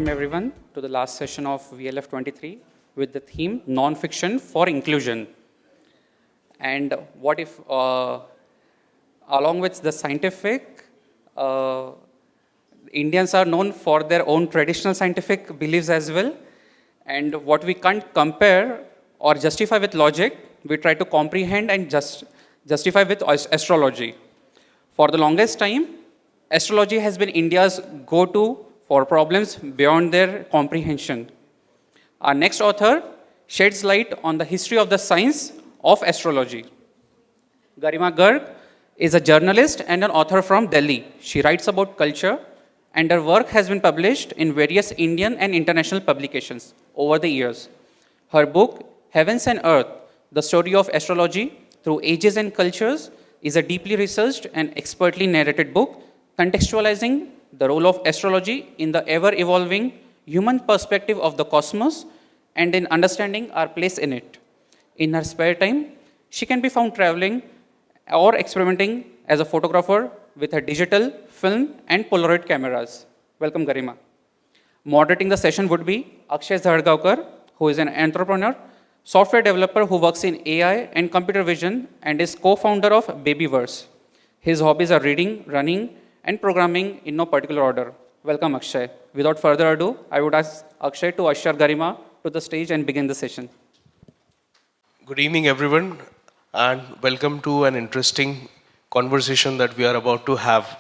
welcome everyone to the last session of VLF 23 with the theme Non-Fiction for Inclusion. And what if, along with the scientific, Indians are known for their own traditional scientific beliefs as well. And what we can't compare or justify with logic, we try to comprehend and justify with astrology. For the longest time, astrology has been India's go-to for problems beyond their comprehension. Our next author sheds light on the history of the science of astrology. Garima Garg is a journalist and an author from Delhi. She writes about culture, and her work has been published in various Indian and international publications over the years. Her book, Heavens and Earth, The Story of Astrology Through Ages and Cultures, is a deeply researched and expertly narrated book contextualizing the role of astrology in the ever-evolving human perspective of the cosmos and in understanding our place in it. In her spare time, she can be found traveling or experimenting as a photographer with her digital, film, and Polaroid cameras. Welcome, Garima. Moderating the session would be Akshay Zardgaonkar, who is an entrepreneur, software developer who works in AI and computer vision and is co-founder of Babyverse. His hobbies are reading, running, and programming in no particular order. Welcome, Akshay. Without further ado, I would ask Akshay to usher Garima to the stage and begin the session. Good evening, everyone, and welcome to an interesting conversation that we are about to have.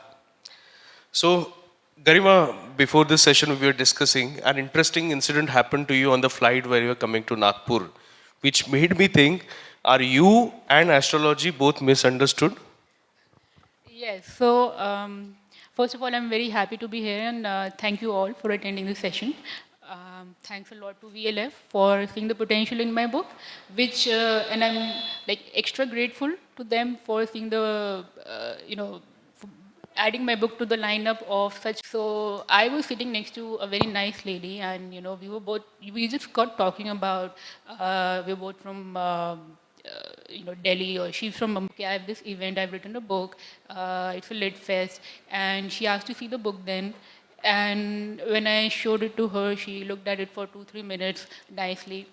So, Garima, before this session, we were discussing an interesting incident happened to you on the flight where you were coming to Nagpur, which made me think, are you and astrology both misunderstood? Yes, so first of all, I'm very happy to be here and thank you all for attending this session. Thanks a lot to VLF for seeing the potential in my book, which, and I'm extra grateful to them for seeing the, for adding my book to the lineup of such. So I was sitting next to a very nice lady and, we just got talking about, we were both from, Delhi, or she's from Mumbai. I have this event, I've written a book, it's a lit fest, and she asked to see the book then. And when I showed it to her, she looked at it for 2-3 minutes nicely.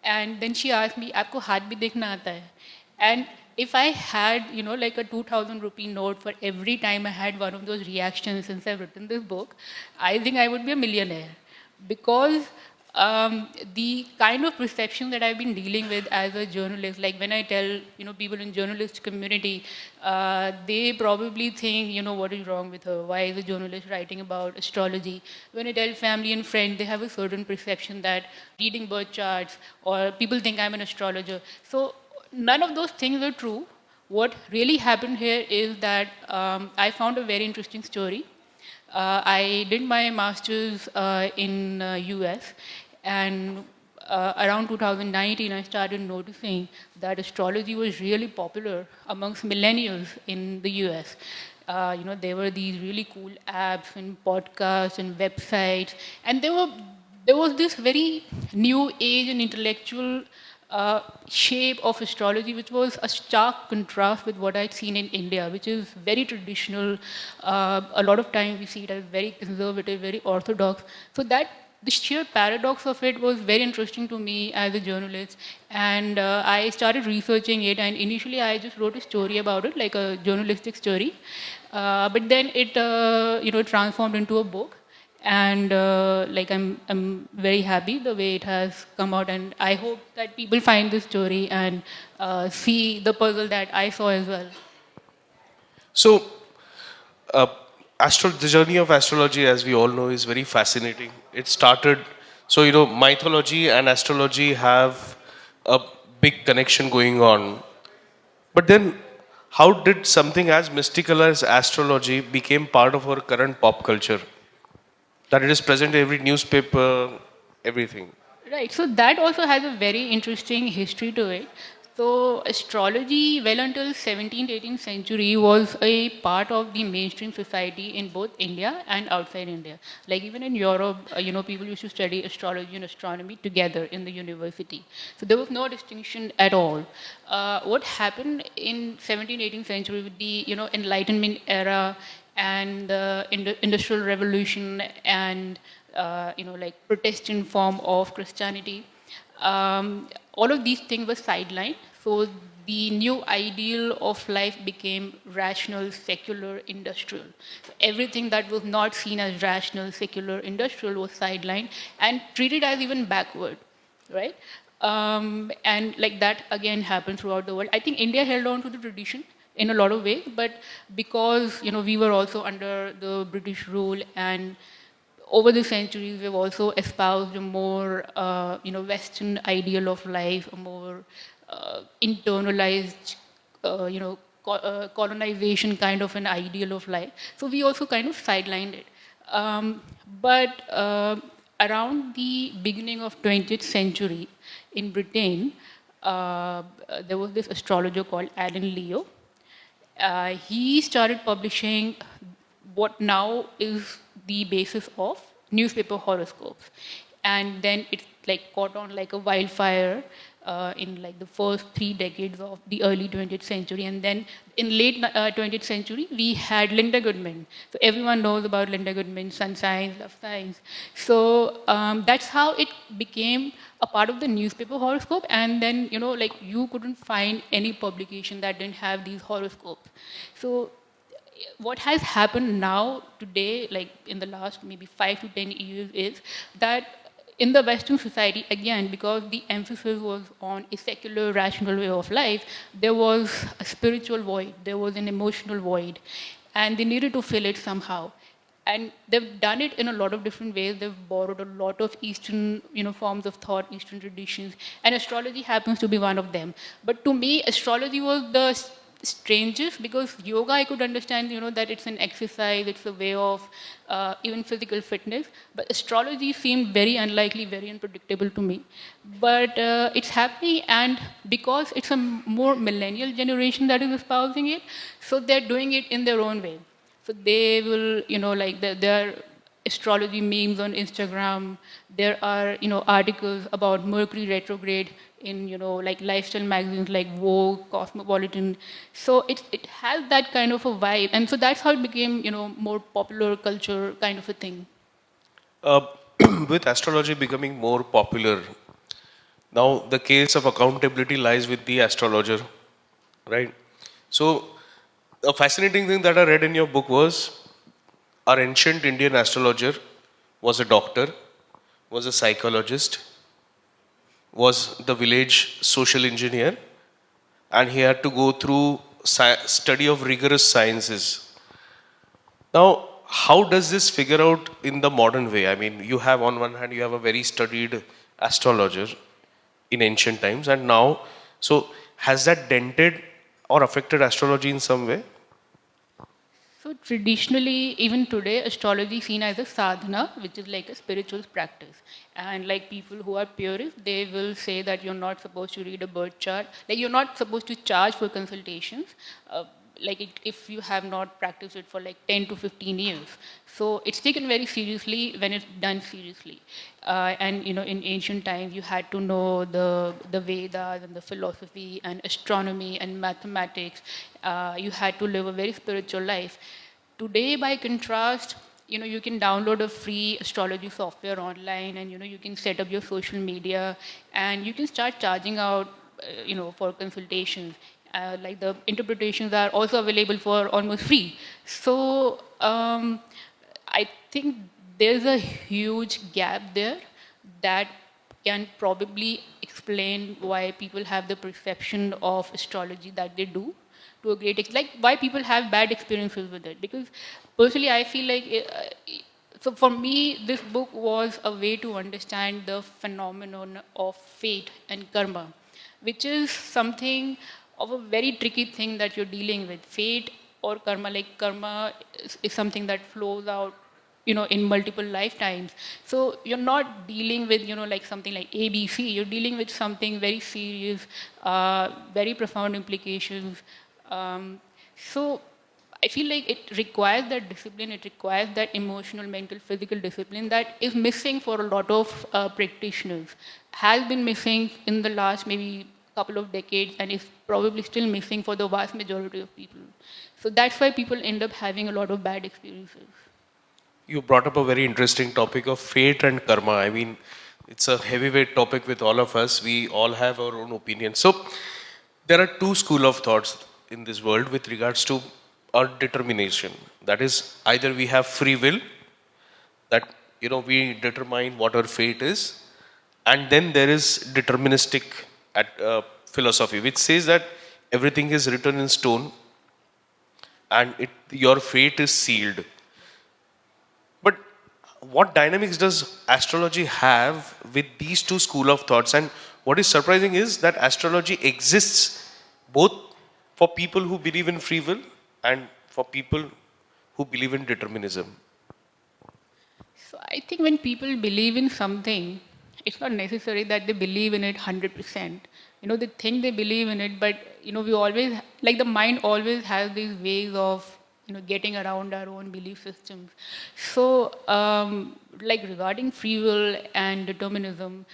And then she asked me, "Aapko haath bhi dekhna aata hai?" And if I had, like a 2,000 rupee note for every time I had one of those reactions since I've written this book, I think I would be a millionaire. Because the kind of perception that I've been dealing with as a journalist, like when I tell people in journalist community, they probably think, what is wrong with her? Why is a journalist writing about astrology? When I tell family and friends, they have a certain perception that reading birth charts, or people think I'm an astrologer. So none of those things are true. What really happened here is that I found a very interesting story. I did my master's in US, and around 2019 I started noticing that astrology was really popular amongst millennials in the US. There were these really cool apps and podcasts and websites, and there was this very new age and intellectual shape of astrology, which was a stark contrast with what I'd seen in India, which is very traditional. A lot of times we see it as very conservative, very orthodox. So that the sheer paradox of it was very interesting to me as a journalist. And I started researching it, and initially I just wrote a story about it, like a journalistic story. But then it transformed into a book. And I'm very happy the way it has come out, and I hope that people find this story and see the puzzle that I saw as well. So, the journey of astrology, as we all know, is very fascinating. It started, so mythology and astrology have a big connection going on. But then, how did something as mystical as astrology became part of our current pop culture? That it is present in every newspaper, everything. Right, so that also has a very interesting history to it. So astrology, well until 17th, 18th century, was a part of the mainstream society in both India and outside India. Like even in Europe, people used to study astrology and astronomy together in the university. So there was no distinction at all. What happened in 17th, 18th century with the Enlightenment era and the Industrial Revolution and like Protestant form of Christianity. All of these things were sidelined. So the new ideal of life became rational, secular, industrial. So everything that was not seen as rational, secular, industrial was sidelined and treated as even backward, right? And like that again happened throughout the world. I think India held on to the tradition in a lot of ways, but because we were also under the British rule, and over the centuries we've also espoused a more Western ideal of life, a more internalized colonization kind of an ideal of life. So we also kind of sidelined it. But around the beginning of 20th century in Britain, there was this astrologer called Alan Leo. He started publishing what now is the basis of newspaper horoscopes, and then it like caught on like a wildfire in like the first 3 decades of the early 20th century. And then in late 20th century we had Linda Goodman. So everyone knows about Linda Goodman, sun signs, love signs. So that's how it became a part of the newspaper horoscope. And then like you couldn't find any publication that didn't have these horoscopes. So what has happened now today, like in the last maybe 5 to 10 years, is that in the Western society, again, because the emphasis was on a secular, rational way of life, there was a spiritual void, there was an emotional void, and they needed to fill it somehow. And they've done it in a lot of different ways. They've borrowed a lot of Eastern, forms of thought, Eastern traditions, and astrology happens to be one of them. But to me, astrology was the strangest, because yoga I could understand, that it's an exercise, it's a way of even physical fitness. But astrology seemed very unlikely, very unpredictable to me. But it's happening, and because it's a more millennial generation that is espousing it, so they're doing it in their own way. So they will, like there are astrology memes on Instagram. There are, articles about Mercury retrograde in, like lifestyle magazines like Vogue, Cosmopolitan. So it has that kind of a vibe. And so that's how it became, more popular culture kind of a thing. Uh, with astrology becoming more popular, now the case of accountability lies with the astrologer, right? So, a fascinating thing that I read in your book was our ancient Indian astrologer was a doctor, was a psychologist, was the village social engineer, and he had to go through study of rigorous sciences. Now, how does this figure out in the modern way? I mean, you have on one hand, you have a very studied astrologer in ancient times, and now, so has that dented or affected astrology in some way? So traditionally, even today, astrology is seen as a sadhana, which is like a spiritual practice. And like people who are purists, they will say that you're not supposed to read a birth chart. Like you're not supposed to charge for consultations. If you have not practiced it for like 10 to 15 years. So it's taken very seriously when it's done seriously. And in ancient times, you had to know the Vedas and the philosophy and astronomy and mathematics. You had to live a very spiritual life. Today, by contrast, you can download a free astrology software online, and you can set up your social media, and you can start charging out for consultations. Like the interpretations are also available for almost free. So I think there's a huge gap there that can probably explain why people have the perception of astrology that they do to a great extent. Like why people have bad experiences with it. Because personally, I feel like so for me, this book was a way to understand the phenomenon of fate and karma, which is something of a very tricky thing that you're dealing with. Fate or karma, like karma is something that flows out, in multiple lifetimes. So you're not dealing with, like something like ABC. You're dealing with something very serious, very profound implications. So I feel like it requires that discipline, it requires that emotional, mental, physical discipline that is missing for a lot of practitioners, has been missing in the last maybe couple of decades, and is probably still missing for the vast majority of people. So that's why people end up having a lot of bad experiences. you brought up a very interesting topic of fate and karma. I mean, it's a heavyweight topic with all of us. We all have our own opinions. So, there are two school of thoughts in this world with regards to our determination. That is, either we have free will, that we determine what our fate is, and then there is deterministic philosophy, which says that everything is written in stone and your fate is sealed. But what dynamics does astrology have with these two school of thoughts? And what is surprising is that astrology exists both for people who believe in free will and for people who believe in determinism. So I think when people believe in something, it's not necessary that they believe in it 100%. They think they believe in it, but we always, like, the mind always has these ways of getting around our own belief systems. So, like, regarding free will and determinism,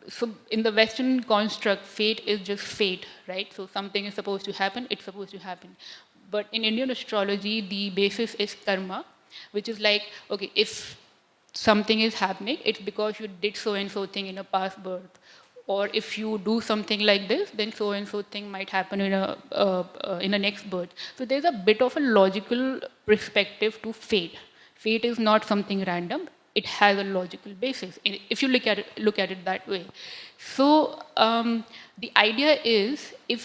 so in the Western construct, fate is just fate, right? So something is supposed to happen, it's supposed to happen. But in Indian astrology, the basis is karma, which is like, okay, if something is happening, it's because you did so and so thing in a past birth. Or if you do something like this, then so and so thing might happen in a next birth. So there's a bit of a logical perspective to fate. Fate is not something random. It has a logical basis. If you look at it that way. So the idea is, if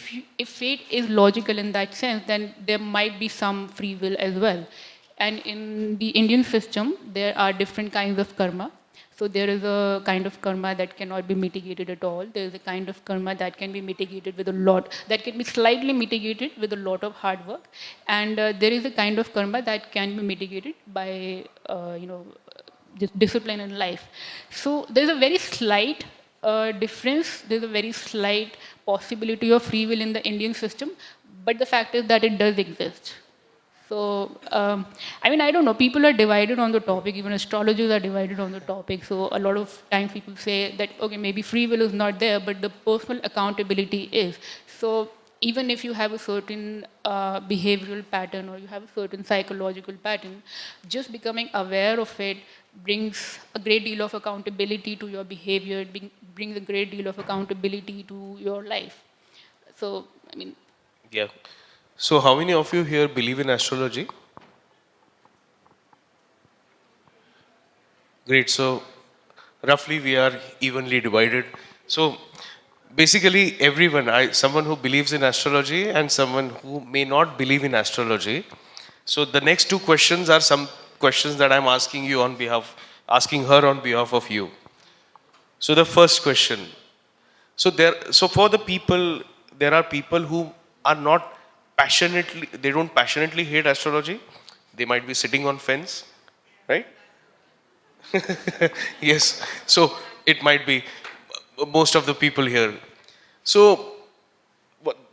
fate is logical in that sense, then there might be some free will as well. And in the Indian system, there are different kinds of karma. So there is a kind of karma that cannot be mitigated at all. There is a kind of karma that can be mitigated with a lot, that can be slightly mitigated with a lot of hard work. And there is a kind of karma that can be mitigated by, just discipline in life. So there's a very slight difference. There's a very slight possibility of free will in the Indian system. But the fact is that it does exist. So, I don't know, people are divided on the topic, even astrologers are divided on the topic. So, a lot of times people say that, okay, maybe free will is not there, but the personal accountability is. So, even if you have a certain behavioral pattern or you have a certain psychological pattern, just becoming aware of it brings a great deal of accountability to your behavior, brings a great deal of accountability to your life. So, Yeah. So, how many of you here believe in astrology? Great. So, roughly we are evenly divided. So, basically, everyone, someone who believes in astrology and someone who may not believe in astrology. So, the next two questions are some questions that I'm asking asking her on behalf of you. So, the first question. So for the people, there are people who are not they don't passionately hate astrology. They might be sitting on fence, right? Yes. So it might be most of the people here. So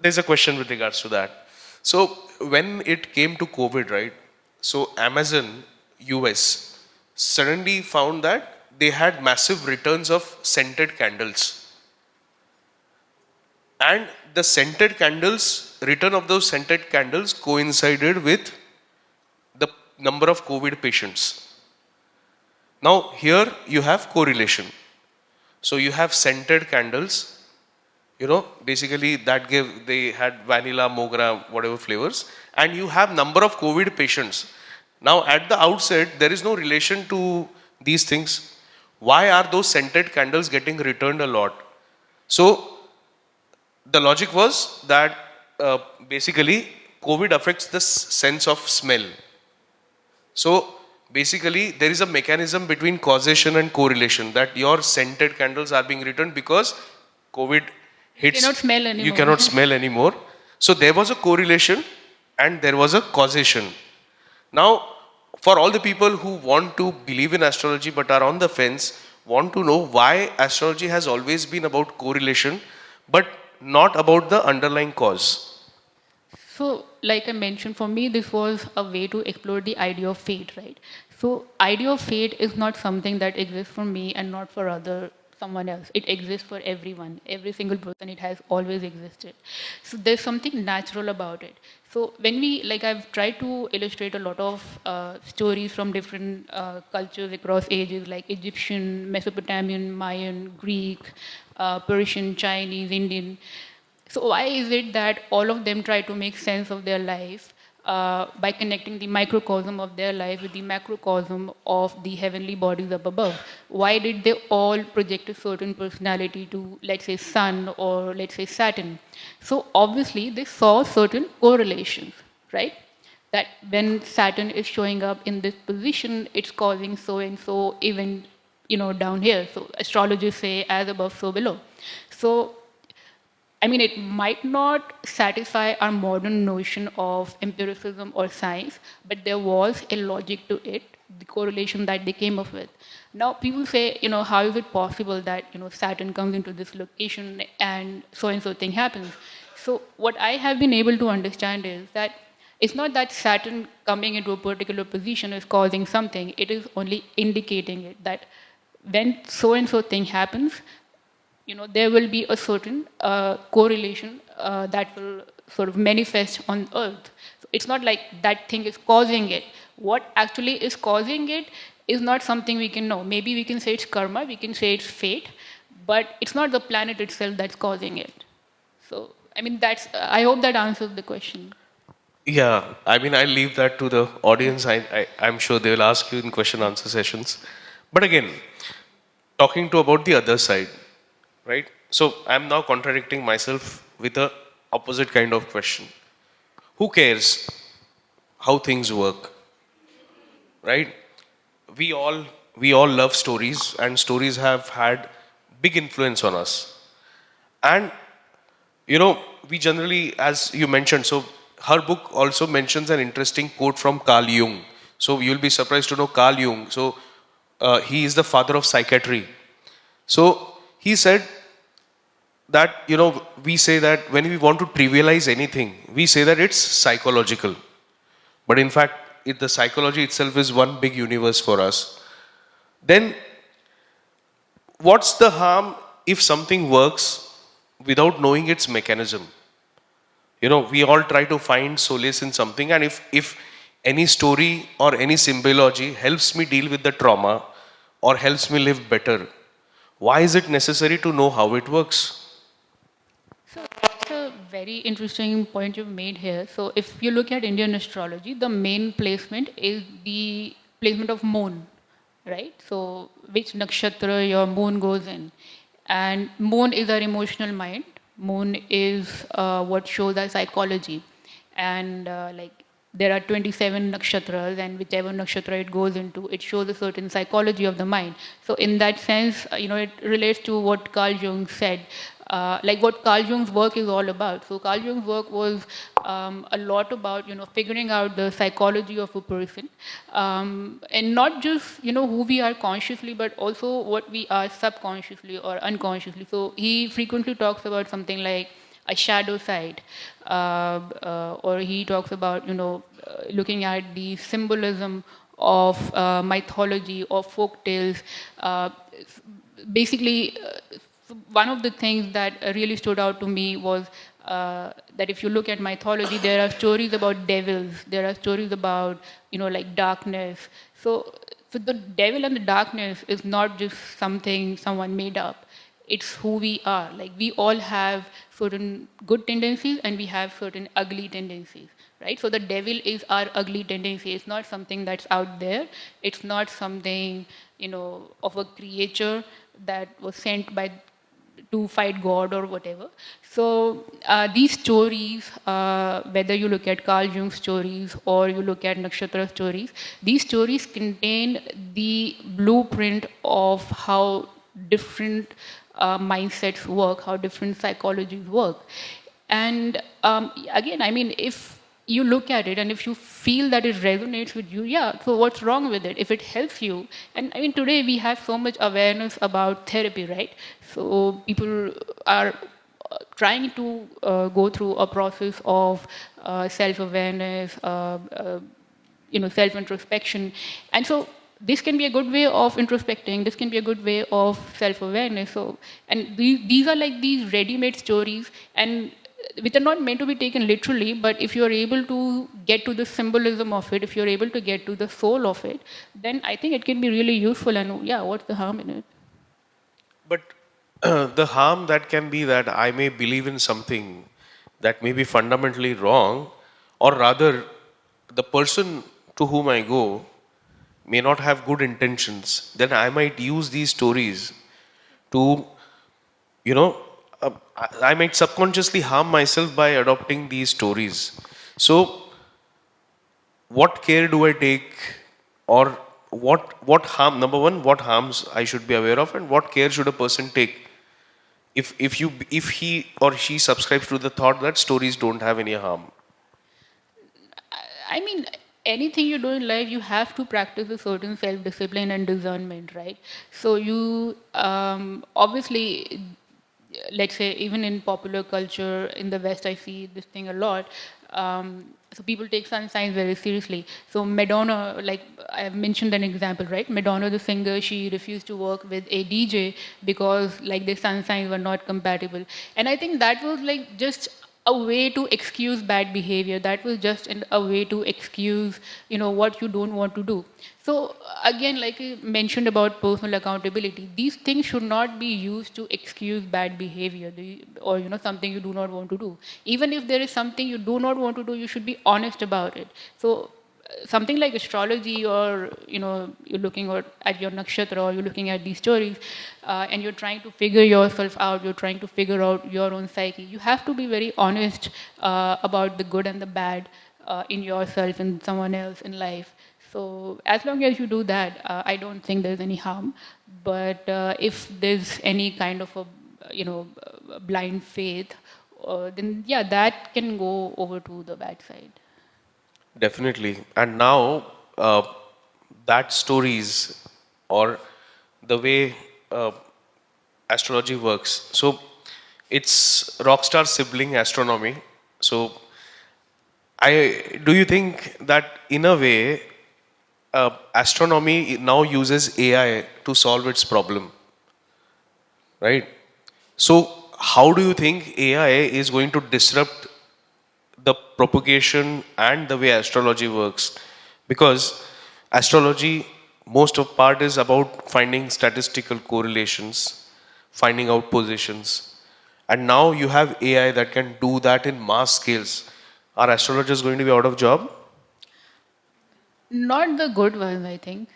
there's a question with regards to that. So when it came to COVID, right? So Amazon US suddenly found that they had massive returns of scented candles. And the scented candles, return of those scented candles coincided with the number of COVID patients. Now here you have correlation. So you have scented candles, basically they had vanilla, mogra, whatever flavors, and you have number of COVID patients. Now at the outset, there is no relation to these things. Why are those scented candles getting returned a lot? So the logic was that basically COVID affects the sense of smell. So basically there is a mechanism between causation and correlation, that your scented candles are being returned because COVID hits. You cannot smell anymore. You cannot smell anymore. So there was a correlation and there was a causation. Now, for all the people who want to believe in astrology but are on the fence, want to know why astrology has always been about correlation but not about the underlying cause. So, like I mentioned, for me, this was a way to explore the idea of fate, right? So, idea of fate is not something that exists for me and not for someone else. It exists for everyone, every single person. It has always existed. So, there's something natural about it. So when we, like I've tried to illustrate a lot of stories from different cultures across ages, like Egyptian, Mesopotamian, Mayan, Greek, Persian, Chinese, Indian. So why is it that all of them try to make sense of their life by connecting the microcosm of their life with the macrocosm of the heavenly bodies up above? Why did they all project a certain personality to, let's say, Sun or let's say Saturn? So obviously they saw certain correlations, right? That when Saturn is showing up in this position, it's causing so and so event, down here. So astrologers say as above, so below. So I mean, it might not satisfy our modern notion of empiricism or science, but there was a logic to it, the correlation that they came up with. Now, people say, how is it possible that, Saturn comes into this location and so thing happens? So, what I have been able to understand is that it's not that Saturn coming into a particular position is causing something, it is only indicating it that when so thing happens, there will be a certain correlation that will sort of manifest on Earth. So it's not like that thing is causing it. What actually is causing it is not something we can know. Maybe we can say it's karma, we can say it's fate, but it's not the planet itself that's causing it. So, I mean, I hope that answers the question. Yeah, I mean, I leave that to the audience. I'm sure they will ask you in question answer sessions. But again, talking to about the other side, right? So I'm now contradicting myself with a opposite kind of question. Who cares how things work, right? We all we all love stories, and stories have had big influence on us. And you know, we generally, as you mentioned, so her book also mentions an interesting quote from Carl Jung. So you'll be surprised to know Carl Jung. So he is the father of psychiatry. So he said that, we say that when we want to trivialize anything, we say that it's psychological. But in fact, the psychology itself is one big universe for us. Then what's the harm if something works without knowing its mechanism? We all try to find solace in something, and if any story or any symbology helps me deal with the trauma or helps me live better, why is it necessary to know how it works? So that's a very interesting point you've made here. So if you look at Indian astrology, the main placement is the placement of moon, right? So which nakshatra your moon goes in. And moon is our emotional mind. Moon is what shows our psychology. And there are 27 nakshatras, and whichever nakshatra it goes into, it shows a certain psychology of the mind. So in that sense, it relates to what Carl Jung said, like what Carl Jung's work is all about. So Carl Jung's work was a lot about, figuring out the psychology of a person, and not just, who we are consciously, but also what we are subconsciously or unconsciously. So he frequently talks about something like a shadow side, or he talks about, looking at the symbolism of mythology or folk tales. Basically, one of the things that really stood out to me was that if you look at mythology, there are stories about devils, there are stories about, like darkness. So the devil and the darkness is not just something someone made up. It's who we are. Like we all have certain good tendencies and we have certain ugly tendencies, right? So the devil is our ugly tendency. It's not something that's out there. It's not something, of a creature that was sent by to fight God or whatever. So these stories, whether you look at Carl Jung stories or you look at nakshatra stories, these stories contain the blueprint of how different mindsets work, how different psychologies work. And again, I mean, if you look at it and if you feel that it resonates with you, yeah, so what's wrong with it? If it helps you, and I mean, today we have so much awareness about therapy, right? So people are trying to go through a process of self-awareness, self-introspection. And so this can be a good way of introspecting, this can be a good way of self-awareness. So, and these are like these ready-made stories, and which are not meant to be taken literally, but if you're able to get to the symbolism of it, if you're able to get to the soul of it, then I think it can be really useful. And yeah, what's the harm in it? But the harm that can be that I may believe in something that may be fundamentally wrong, or rather, the person to whom I go may not have good intentions. Then I might use these stories to, you know, I might subconsciously harm myself by adopting these stories. So, what care do I take, or what harm? Number one, what harms I should be aware of, and what care should a person take if he or she subscribes to the thought that stories don't have any harm. I mean, anything you do in life, you have to practice a certain self-discipline and discernment, right? So you obviously, let's say, even in popular culture in the West, I see this thing a lot. So people take sun signs very seriously. So Madonna, like I have mentioned an example, right? Madonna, the singer, she refused to work with a DJ because like the sun signs were not compatible. And I think that was like just a way to excuse bad behavior. That was just a way to excuse, what you don't want to do. So again, like I mentioned about personal accountability, these things should not be used to excuse bad behavior or something you do not want to do. Even if there is something you do not want to do, you should be honest about it. So something like astrology, or you're looking at your nakshatra, or you're looking at these stories, and you're trying to figure yourself out, you're trying to figure out your own psyche, you have to be very honest about the good and the bad in yourself and someone else in life. So as long as you do that, I don't think there's any harm. But if there's any kind of a blind faith, then yeah, that can go over to the bad side. Definitely. And now, that stories or the way astrology works. So, it's rockstar sibling astronomy. So, do you think that in a way, astronomy now uses AI to solve its problem, right? So, how do you think AI is going to disrupt the propagation and the way astrology works? Because astrology, most of part is about finding statistical correlations, finding out positions, and now you have AI that can do that in mass scales. Are astrologers going to be out of job? Not the good ones, I think.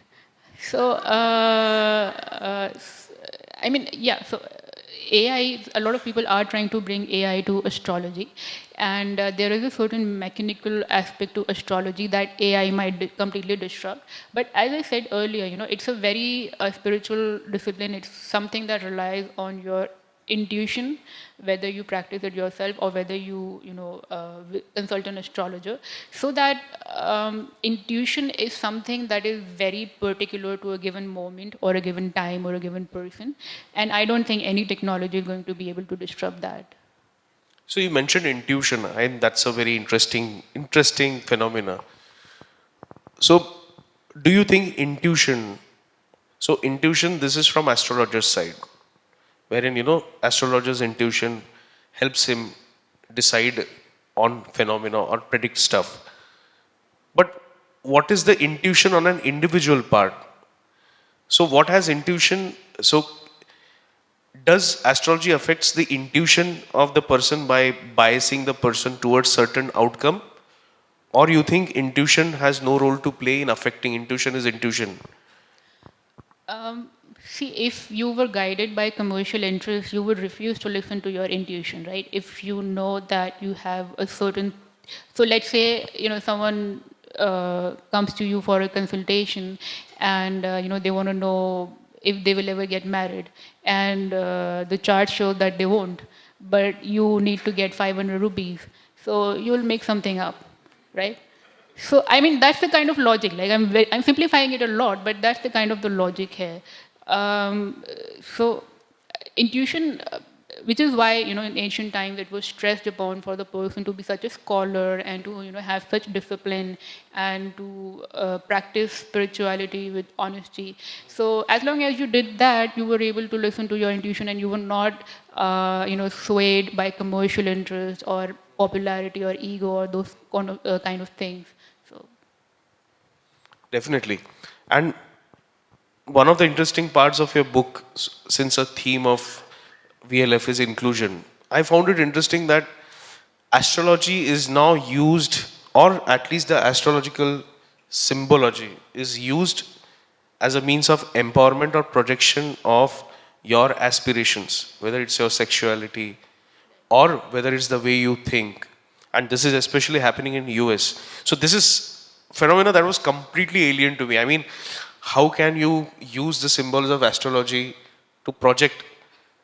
So, I mean, yeah, so AI, a lot of people are trying to bring AI to astrology. And there is a certain mechanical aspect to astrology that AI might completely disrupt. But as I said earlier, it's a very spiritual discipline. It's something that relies on your intuition, whether you practice it yourself or whether you consult an astrologer. So that intuition is something that is very particular to a given moment or a given time or a given person, and I don't think any technology is going to be able to disrupt that. So you mentioned intuition, and that's a very interesting phenomena. So, do you think intuition? So intuition, this is from astrologer's side, wherein astrologer's intuition helps him decide on phenomena or predict stuff. But what is the intuition on an individual part? So what has intuition? So does astrology affects the intuition of the person by biasing the person towards certain outcome? Or you think intuition has no role to play in affecting? Intuition is intuition. See, if you were guided by commercial interests, you would refuse to listen to your intuition, right? If you know that you have a certain, so let's say, someone comes to you for a consultation, and they want to know if they will ever get married, and the chart shows that they won't, but you need to get 500 rupees, so you will make something up, right? So I mean that's the kind of logic. Like I'm simplifying it a lot, but that's the kind of the logic here. So intuition, which is why, in ancient times it was stressed upon for the person to be such a scholar and to, have such discipline and to practice spirituality with honesty. So as long as you did that, you were able to listen to your intuition and you were not, swayed by commercial interest or popularity or ego or those kind of things. So. Definitely. And one of the interesting parts of your book, since a theme of VLF is inclusion, I found it interesting that astrology is now used, or at least the astrological symbology is used as a means of empowerment or projection of your aspirations, whether it's your sexuality or whether it's the way you think. And this is especially happening in US. So this is phenomena that was completely alien to me. I mean, how can you use the symbols of astrology to project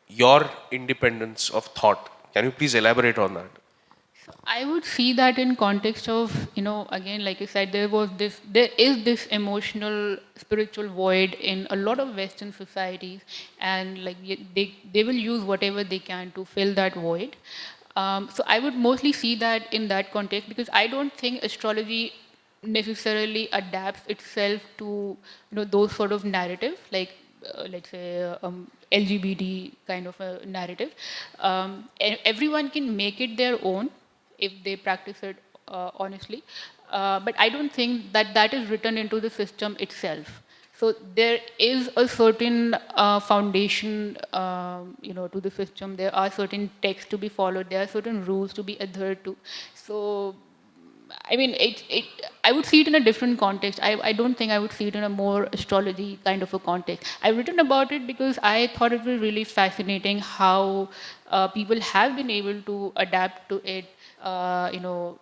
your independence of thought? Can you please elaborate on that? I would see that in context of, again, like you said, there is this emotional, spiritual void in a lot of Western societies, and like they will use whatever they can to fill that void. So I would mostly see that in that context, because I don't think astrology necessarily adapts itself to, those sort of narratives, like let's say LGBT kind of a narrative. Everyone can make it their own if they practice it honestly. But I don't think that that is written into the system itself. So there is a certain foundation, to the system. There are certain texts to be followed. There are certain rules to be adhered to. So I mean, I would see it in a different context. I don't think I would see it in a more astrology kind of a context. I've written about it because I thought it was really fascinating how people have been able to adapt to it,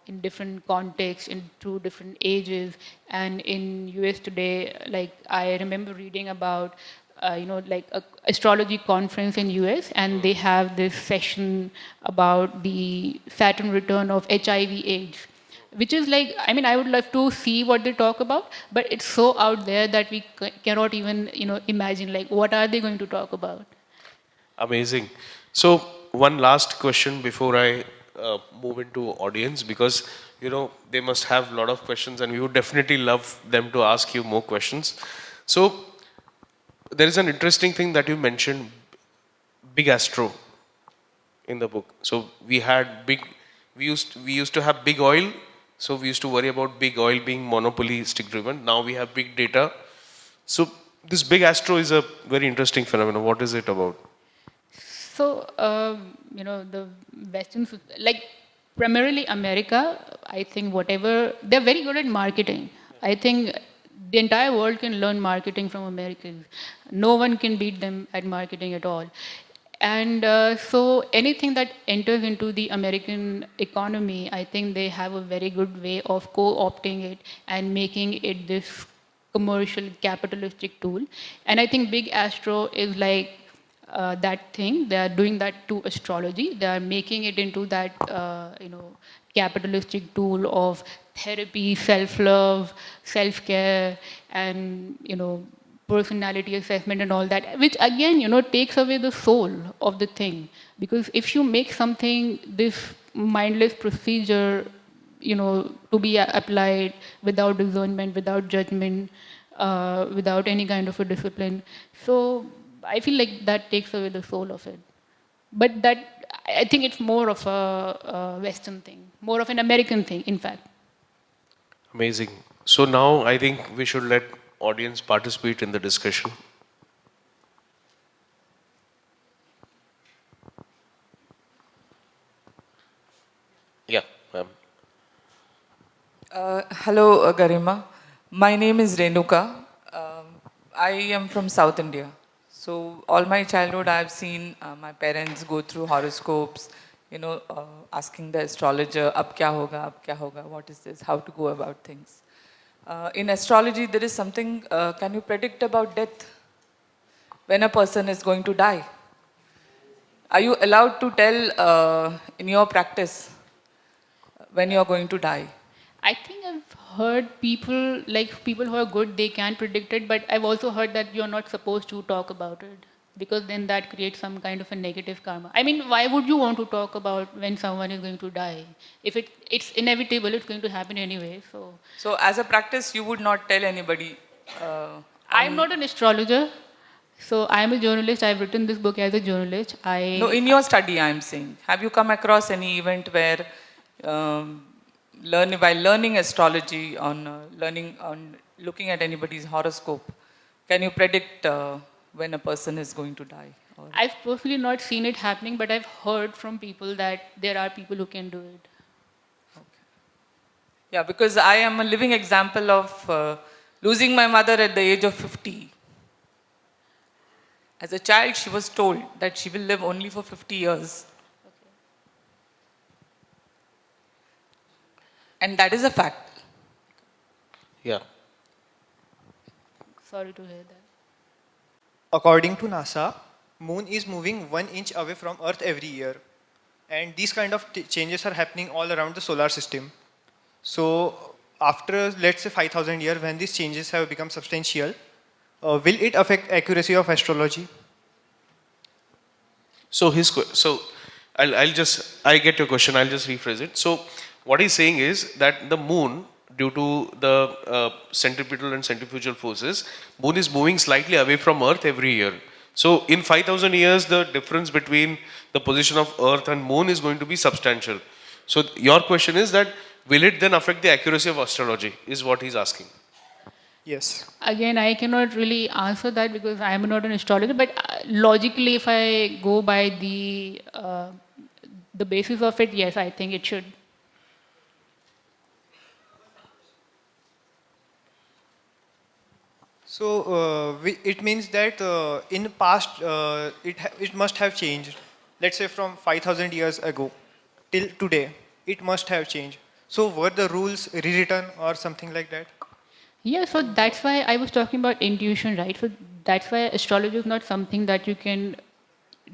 in different contexts, in through different ages. And in US today, like I remember reading about, like a astrology conference in US, and they have this session about the Saturn return of HIV/AIDS, which is like, I mean, I would love to see what they talk about, but it's so out there that we cannot even, imagine, like, what are they going to talk about? Amazing. So one last question before I move into audience, because they must have a lot of questions and we would definitely love them to ask you more questions. So there is an interesting thing that you mentioned, big astro, in the book. So we used to have big oil. So we used to worry about big oil being monopolistic driven. Now we have big data. So this big astro is a very interesting phenomenon. What is it about? So, the Western, like primarily America, I think they're very good at marketing. I think the entire world can learn marketing from Americans. No one can beat them at marketing at all. And so anything that enters into the American economy, I think they have a very good way of co-opting it and making it this commercial capitalistic tool. And I think Big Astro is like that thing. They are doing that to astrology. They are making it into that, capitalistic tool of therapy, self-love, self-care, and, personality assessment and all that, which again, takes away the soul of the thing. Because if you make something this mindless procedure, to be applied without discernment, without judgment, without any kind of a discipline, so I feel like that takes away the soul of it. But that, I think it's more of a Western thing, more of an American thing, in fact. Amazing. So now I think we should let audience participate in the discussion. Yeah, ma'am. Hello, Garima. My name is Renuka. I am from South India. So all my childhood, I've seen my parents go through horoscopes, asking the astrologer, "Ab kya hoga? Ab kya hoga? What is this? How to go about things?" In astrology, there is something. Can you predict about death? When a person is going to die? Are you allowed to tell in your practice when you are going to die? I think I've heard people who are good, they can predict it, but I've also heard that you're not supposed to talk about it. because then that creates some kind of a negative karma. I mean, why would you want to talk about when someone is going to die? If it's inevitable, it's going to happen anyway. So as a practice, you would not tell anybody. I'm not an astrologer, so I'm a journalist. I've written this book as a journalist. No, in your study, I'm saying, have you come across any event where, um, while learning astrology, on looking at anybody's horoscope, can you predict when a person is going to die? Or, I've personally not seen it happening, but I've heard from people that there are people who can do it. yeah, because I am a living example of losing my mother at the age of 50. As a child, she was told that she will live only for 50 years. And that is a fact. Yeah. Sorry to hear that. According to NASA, Moon is moving 1 inch away from Earth every year. And these kind of changes are happening all around the solar system. So after, let's say, 5,000 years, when these changes have become substantial, will it affect accuracy of astrology? So I get your question. I'll just rephrase it. So what he's saying is that the moon, due to the centripetal and centrifugal forces, moon is moving slightly away from Earth every year. So in 5,000 years, the difference between the position of Earth and moon is going to be substantial. So your question is that will it then affect the accuracy of astrology? Is what he's asking. Yes. Again, I cannot really answer that because I am not an astrologer. But logically, if I go by the basis of it, yes, I think it should. So it means that in the past, it must have changed. Let's say from 5,000 years ago till today, it must have changed. So were the rules rewritten or something like that? Yeah, so that's why I was talking about intuition, right? So that's why astrology is not something that you can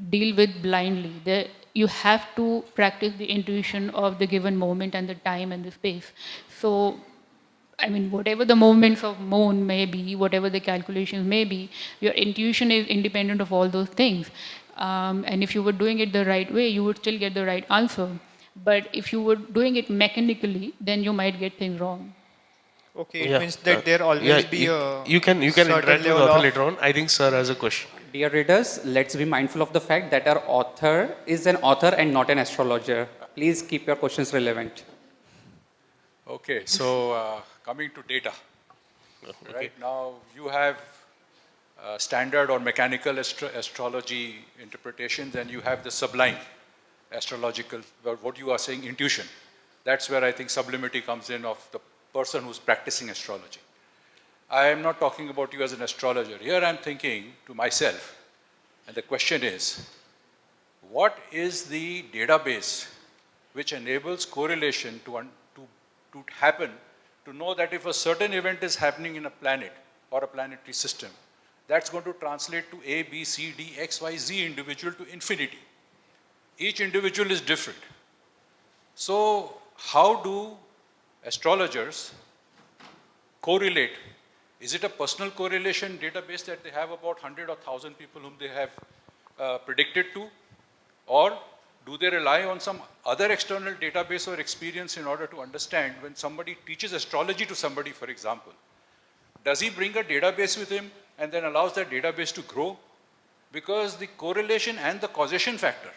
deal with blindly. You have to practice the intuition of the given moment and the time and the space. So, I mean, whatever the movements of moon may be, whatever the calculations may be, your intuition is independent of all those things. And if you were doing it the right way, you would still get the right answer. But if you were doing it mechanically, then you might get things wrong. Okay, it means that there always be a you can certain interact with the level author of- later on. I think sir has a question. Dear readers, let's be mindful of the fact that our author is an author and not an astrologer. Please keep your questions relevant. Okay, so coming to data. Right now, you have standard or mechanical astrology interpretations, and you have the sublime astrological, what you are saying, intuition. That's where I think sublimity comes in of the person who's practicing astrology. I am not talking about you as an astrologer. Here I'm thinking to myself, and the question is, what is the database which enables correlation to happen, to know that if a certain event is happening in a planet or a planetary system, that's going to translate to A, B, C, D, X, Y, Z individual to infinity. Each individual is different. So how do astrologers correlate? Is it a personal correlation database that they have about 100 or 1,000 people whom they have predicted to? Or do they rely on some other external database or experience in order to understand when somebody teaches astrology to somebody, for example? Does he bring a database with him and then allows that database to grow? Because the correlation and the causation factor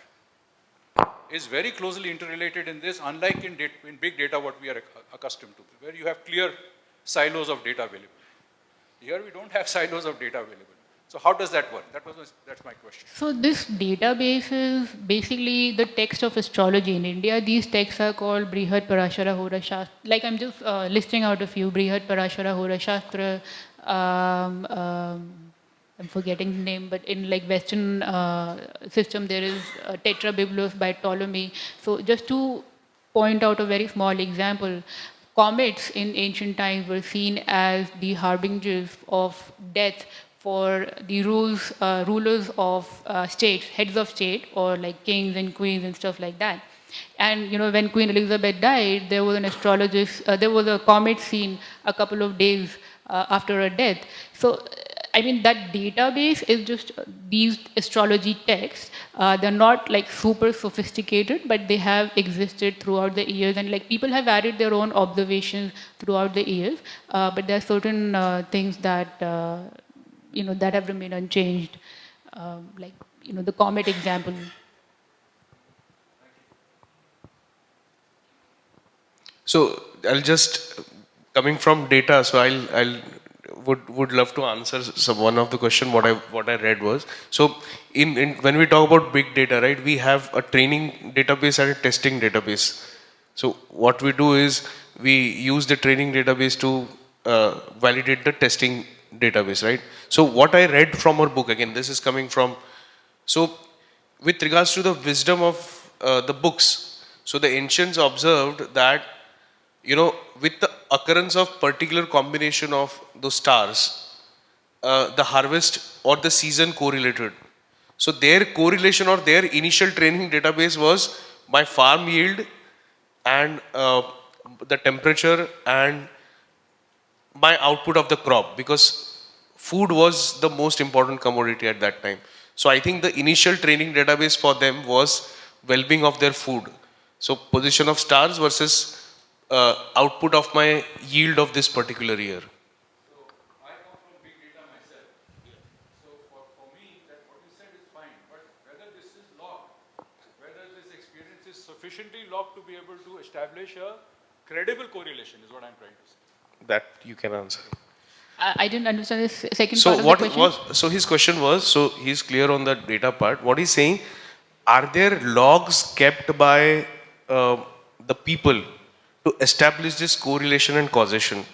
is very closely interrelated in this, unlike in big data what we are accustomed to, where you have clear silos of data available. Here we don't have silos of data available. So how does that work? That's my question. So this database is basically the text of astrology in India. These texts are called Brihad Parashara Hora Shastra. Like I'm just listing out a few. Brihad Parashara Hora Shastra. I'm forgetting the name, but in like Western system there is Tetrabiblos by Ptolemy. So just to point out a very small example, comets in ancient times were seen as the harbingers of death for the rulers of states, heads of state, or like kings and queens and stuff like that. And you know, when Queen Elizabeth died, there was an astrologist, there was a comet seen a couple of days after her death. So I mean, that database is just these astrology texts. They're not like super sophisticated, but they have existed throughout the years, and like people have added their own observations throughout the years. But there are certain things that that have remained unchanged, like the comet example. So I'll just coming from data. So I'll would love to answer some one of the question what I read was, so in when we talk about big data, right, we have a training database and a testing database. So what we do is we use the training database to validate the testing database, right? So what I read from our book, again, this is coming from, so with regards to the wisdom of the books, so the ancients observed that, with the occurrence of particular combination of those stars, the harvest or the season correlated. So their correlation or their initial training database was my farm yield and the temperature and my output of the crop, because food was the most important commodity at that time. So I think the initial training database for them was well-being of their food. So position of stars versus output of my yield of this particular year. So I come from big data myself. So for me, that what you said is fine, but whether this is logged, whether this experience is sufficiently logged to be able to establish a credible correlation is what I'm trying to say. That you can answer. I didn't understand this second So part of what the question. was, so his question was, so he's clear on the data part. What he's saying, are there logs kept by the people to establish this correlation and causation?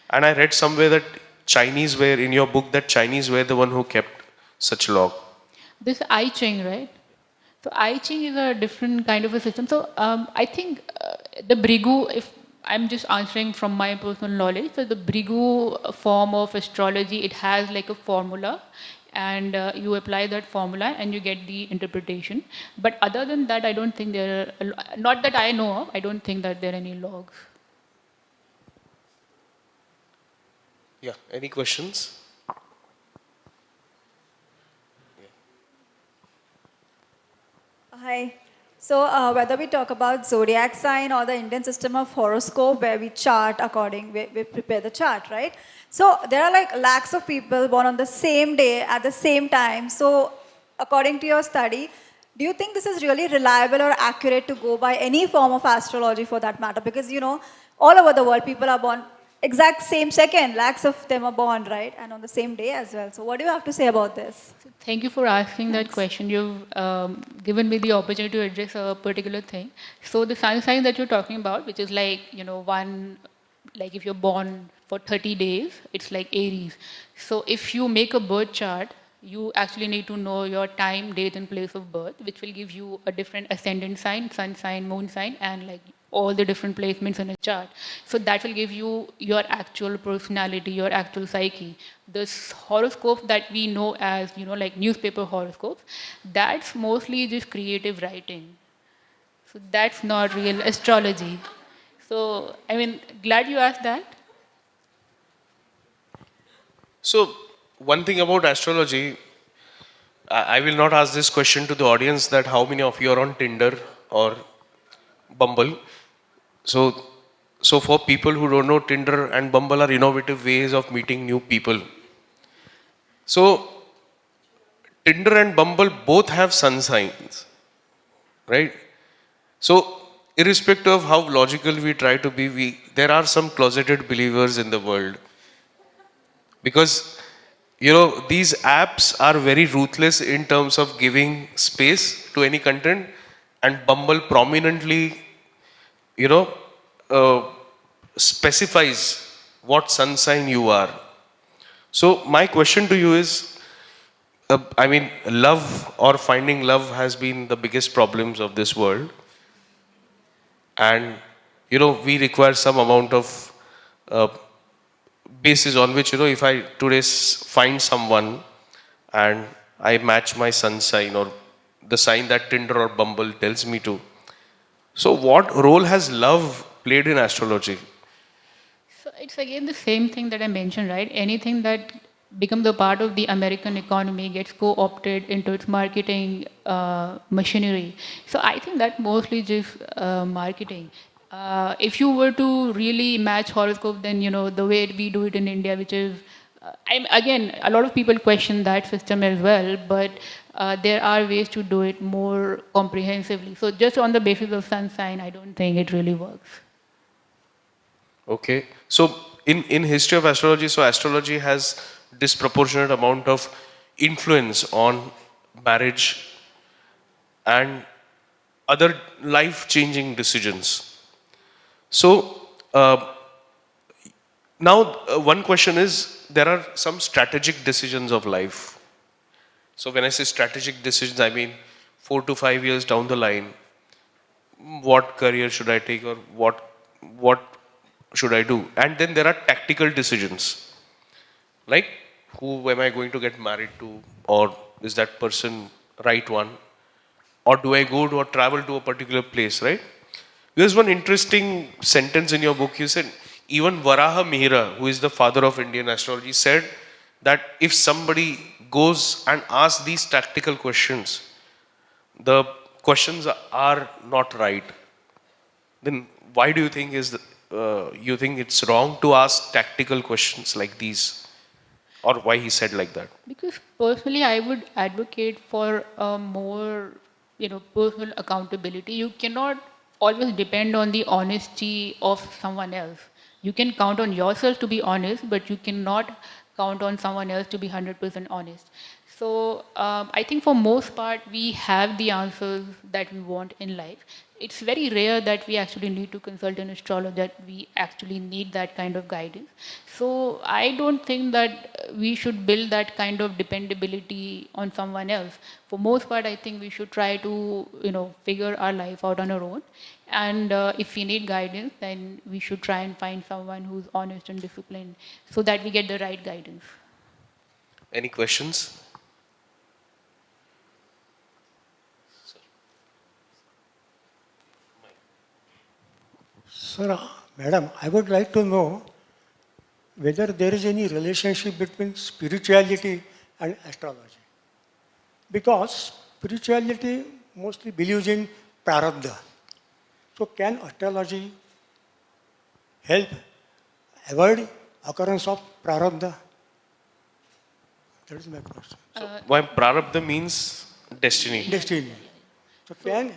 And I read somewhere that Chinese were, in your book, that Chinese were the one who kept such log. This I Ching, right? So I Ching is a different kind of a system. So I think the Brigu, if I'm just answering from my personal knowledge, so the Brigu form of astrology, it has like a formula, and you apply that formula and you get the interpretation. But other than that, I don't think there are, not that I know of, I don't think that there are any logs. Yeah, any questions? Hi. So whether we talk about zodiac sign or the Indian system of horoscope where we chart according, we prepare the chart, right? So there are like lakhs of people born on the same day at the same time. So according to your study, do you think this is really reliable or accurate to go by any form of astrology for that matter? Because, all over the world, people are born exact same second. Lakhs of them are born, right? And on the same day as well. So what do you have to say about this? Thank you for asking that question. You've given me the opportunity to address a particular thing. So the sun sign that you're talking about, which is like, one, like if you're born for 30 days, it's like Aries. So if you make a birth chart, you actually need to know your time, date, and place of birth, which will give you a different ascendant sign, sun sign, moon sign, and like all the different placements in a chart. So that will give you your actual personality, your actual psyche. This horoscope that we know as, like newspaper horoscopes, that's mostly just creative writing. So that's not real astrology. So, I mean, glad you asked that. So one thing about astrology, I will not ask this question to the audience that how many of you are on Tinder or Bumble. So for people who don't know, Tinder and Bumble are innovative ways of meeting new people. So Tinder and Bumble both have sun signs, right? So irrespective of how logical we try to be, there are some closeted believers in the world. Because these apps are very ruthless in terms of giving space to any content, and Bumble prominently specifies what sun sign you are. So my question to you is, love or finding love has been the biggest problems of this world, and we require some amount of basis on which, if I today find someone and I match my sun sign or the sign that Tinder or Bumble tells me to. So what role has love played in astrology? So it's again the same thing that I mentioned, right? Anything that becomes a part of the American economy, gets co-opted into its marketing machinery. So I think that mostly just marketing. If you were to really match horoscope, then the way we do it in India, which is again, a lot of people question that system as well, but there are ways to do it more comprehensively. So just on the basis of sun sign, I don't think it really works. Okay. So in history of astrology, so astrology has disproportionate amount of influence on marriage and other life-changing decisions. So now one question is, there are some strategic decisions of life. So when I say strategic decisions, I mean 4 to 5 years down the line, what career should I take, or what should I do? And then there are tactical decisions, like who am I going to get married to, or is that person right one, or do I go to or travel to a particular place, right? There's one interesting sentence in your book. You said even Varaha Mihira, who is the father of Indian astrology, said that if somebody goes and asks these tactical questions, the questions are not right. Then why do you think you think it's wrong to ask tactical questions like these, or why he said like that? Because personally, I would advocate for a more, personal accountability. You cannot always depend on the honesty of someone else. You can count on yourself to be honest, but you cannot count on someone else to be 100% honest. So I think for most part, we have the answers that we want in life. It's very rare that we actually need to consult an astrologer, that we actually need that kind of guidance. So I don't think that we should build that kind of dependability on someone else. For most part, I think we should try to, figure our life out on our own. And if we need guidance, then we should try and find someone who's honest and disciplined so that we get the right guidance. Any questions? Sir, madam, I would like to know whether there is any relationship between spirituality and astrology. Because spirituality mostly believes in prarabdha. So can astrology help avoid occurrence of prarabdha? That is my question. Why prarabdha means destiny? Destiny. So can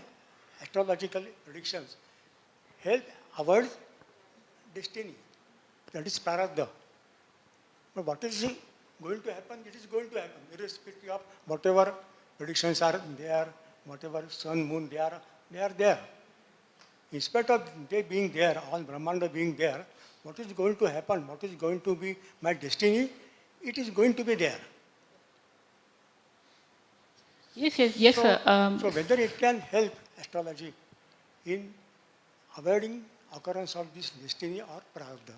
astrological predictions help avoid destiny? That is prarabdha. But what is going to happen? It is going to happen, irrespective of whatever predictions are there, whatever sun, moon they are there. In spite of they being there, all Brahmanda being there, what is going to happen? What is going to be my destiny? It is going to be there. Yes, sir. So whether it can help astrology in avoiding occurrence of this destiny or prarabdha.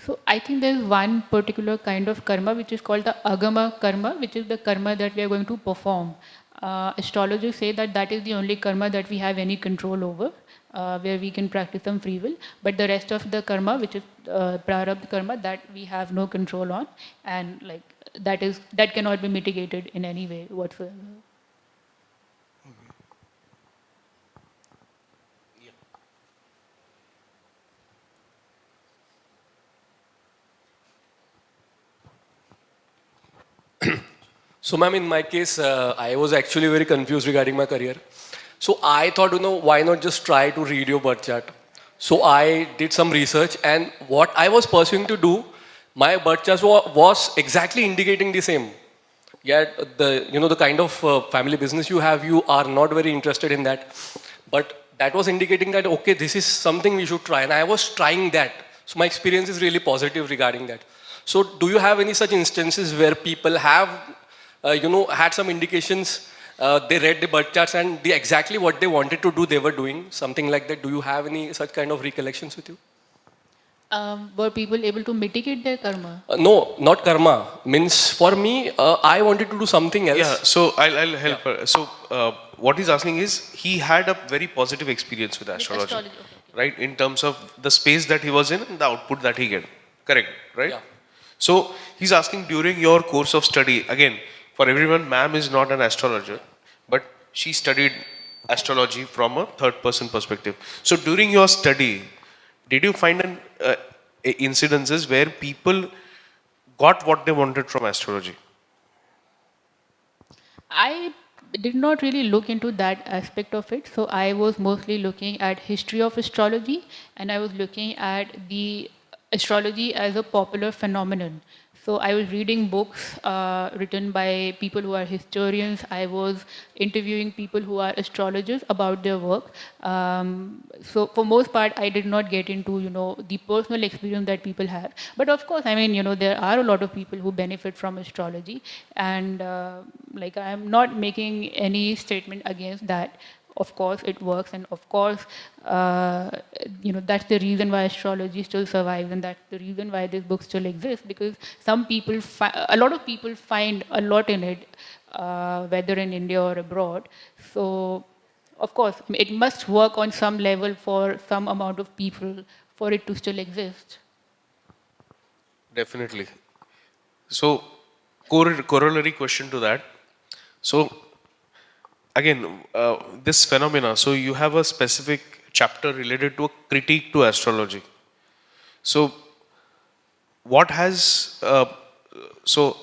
So I think there is one particular kind of karma which is called the agama karma, which is the karma that we are going to perform. Astrologers say that that is the only karma that we have any control over, where we can practice some free will. But the rest of the karma, which is prarabdha karma, that we have no control on, and that cannot be mitigated in any way whatsoever. So, ma'am, in my case, I was actually very confused regarding my career. So, I thought, why not just try to read your birth chart? So, I did some research, and what I was pursuing to do, my birth chart was exactly indicating the same. Yet, the kind of family business you have, you are not very interested in that. But that was indicating that, okay, this is something we should try. And I was trying that. So, my experience is really positive regarding that. So, do you have any such instances where people have had some indications, they read the birth charts and exactly what they wanted to do, they were doing, something like that? Do you have any such kind of recollections with you? Were people able to mitigate their karma? No, not karma. Means for me, I wanted to do something else. Yeah, so I'll help her. So what he's asking is, he had a very positive experience with astrology, okay. right? In terms of the space that he was in and the output that he get. Correct, right? Yeah. So he's asking during your course of study, again, for everyone, ma'am is not an astrologer, but she studied astrology from a third person perspective. So during your study, did you find incidences where people got what they wanted from astrology? I did not really look into that aspect of it. So I was mostly looking at history of astrology, and I was looking at the astrology as a popular phenomenon. So I was reading books written by people who are historians. I was interviewing people who are astrologers about their work. So for most part, I did not get into the personal experience that people have. But of course, I mean there are a lot of people who benefit from astrology, and like I am not making any statement against that. Of course, it works, and of course, that's the reason why astrology still survives, and that's the reason why this book still exists. Because a lot of people find a lot in it, whether in India or abroad. So, of course, it must work on some level for some amount of people for it to still exist. Definitely. So, corollary question to that. So, again, this phenomena, so you have a specific chapter related to a critique to astrology. So, what has, so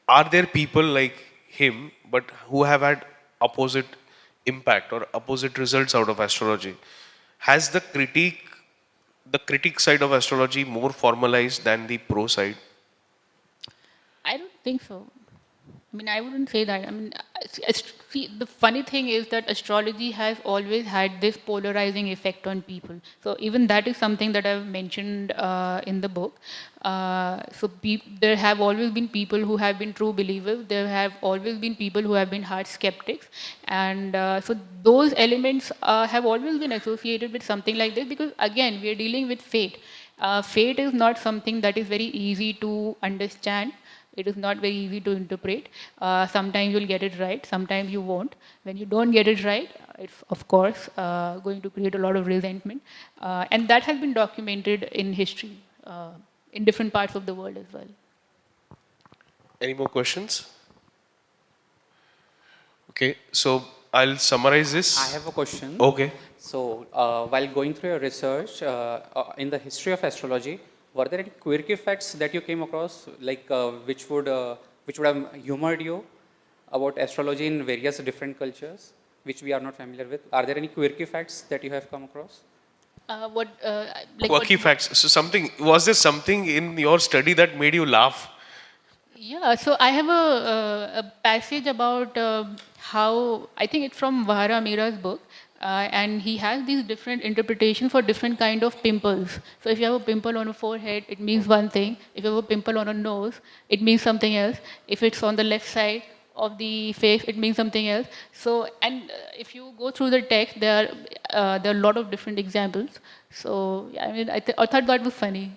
are there people like him, but who have had opposite impact or opposite results out of astrology? Has the critique side of astrology more formalized than the pro side? I don't think so. I mean, I wouldn't say that. I mean, see, the funny thing is that astrology has always had this polarizing effect on people. So even that is something that I've mentioned in the book. There have always been people who have been true believers. There have always been people who have been hard skeptics, and so those elements have always been associated with something like this. Because again, we are dealing with fate. Fate is not something that is very easy to understand. It is not very easy to interpret. Sometimes you'll get it right, sometimes you won't. When you don't get it right, it's of course going to create a lot of resentment. And that has been documented in history, in different parts of the world as well. Any more questions? Okay, so I'll summarize this. I have a question. Okay. So, while going through your research in the history of astrology, were there any quirky facts that you came across, like which would have humored you about astrology in various different cultures, which we are not familiar with? Are there any quirky facts that you have come across? Quirky facts. So was there something in your study that made you laugh? Yeah, so I have a passage about how, I think it's from Vahara Mira's book, and he has these different interpretations for different kind of pimples. So if you have a pimple on a forehead, it means one thing. If you have a pimple on a nose, it means something else. If it's on the left side of the face, it means something else. So, and if you go through the text, there are a lot of different examples. So, yeah, I mean, I thought that was funny.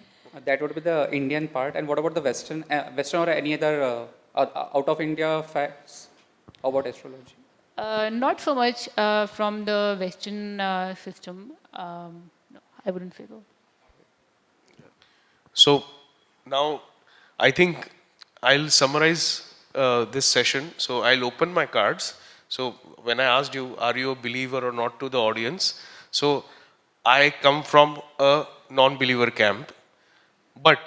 That would be the Indian part. And what about the Western or any other out of India facts about astrology? Not so much from the Western system. No, I wouldn't say so. So now I think I'll summarize this session. So I'll open my cards. So when I asked you, are you a believer or not, to the audience? So I come from a non-believer camp. But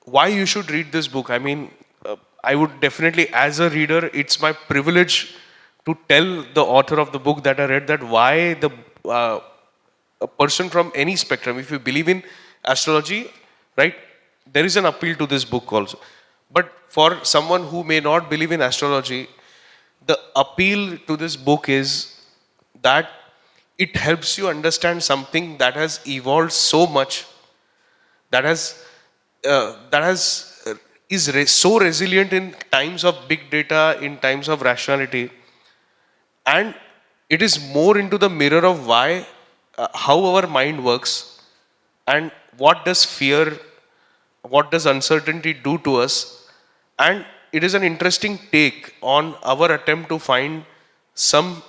why you should read this book? I mean, I would definitely, as a reader, it's my privilege to tell the author of the book that I read that why a person from any spectrum, if you believe in astrology, right, there is an appeal to this book also. But for someone who may not believe in astrology, the appeal to this book is that it helps you understand something that has evolved so much, so resilient in times of big data, in times of rationality, and it is more into the mirror of why, how our mind works, and what does fear, what does uncertainty do to us, and it is an interesting take on our attempt to find some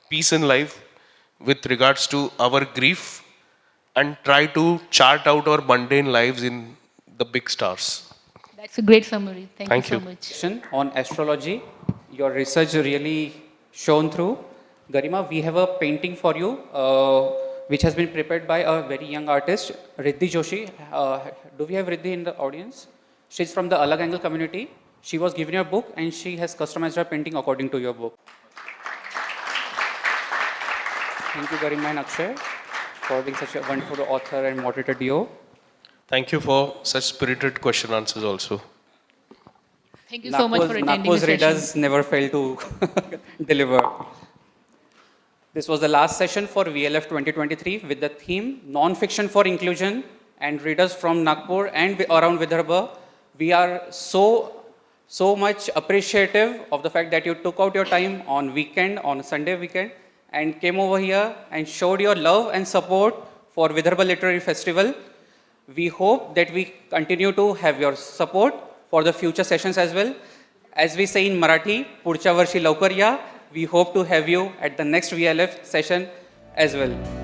peace in life with regards to our grief and try to chart out our mundane lives in the big stars. That's a great summary. Thank Thank you so you. much. Question on astrology. Your research really shone through. Garima, we have a painting for you, which has been prepared by a very young artist, Riddhi Joshi. Do we have Riddhi in the audience? She's from the Alag Angle community. She was given your book and she has customized her painting according to your book. Thank you, Garima and Akshay, for being such a wonderful author and moderator duo. Thank you for such spirited question answers also. Thank you so much for attending Nagpur's the session. readers never fail to deliver. This was the last session for VLF 2023 with the theme Non-Fiction for Inclusion, and readers from Nagpur and around Vidarbha. We are so much appreciative of the fact that you took out your time on weekend, on Sunday weekend, and came over here and showed your love and support for Vidarbha Literary Festival. We hope that we continue to have your support for the future sessions as well. As we say in Marathi, Pudcha varshi laukar ya. We hope to have you at the next VLF session as well.